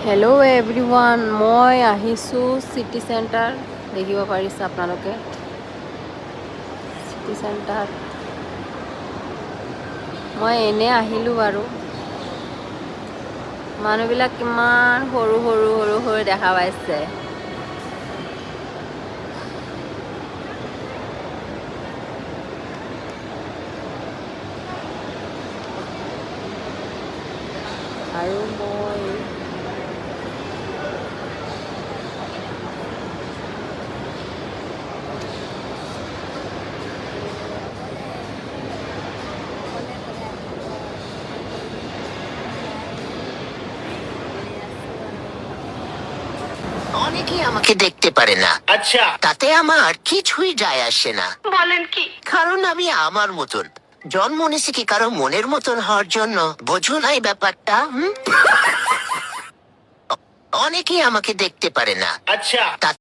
Hello' everyone, মই আহিছোঁ city centre. দেখিব পাৰিছে আপোনালোকে চিটি চেণ্টাৰ। মই এনে আহিলোঁ বাৰু। মানুহবিলাক কিমান সৰু সৰু সৰু সৰু দেখা পাইছে। আৰু মই অনেকেই আমাকে দেখতে পারে না, আচ্ছা, তাতে আমার কিছুই যায় আসে না। বলেন কি? কারণ আমি আমার মতন জন্ম নিয়েছি কি কারো মনের মতন হওয়ার জন্য? বোঝো না এই ব্যাপারটা? অনেকেই আমাকে দেখতে পারে না, আচ্ছা।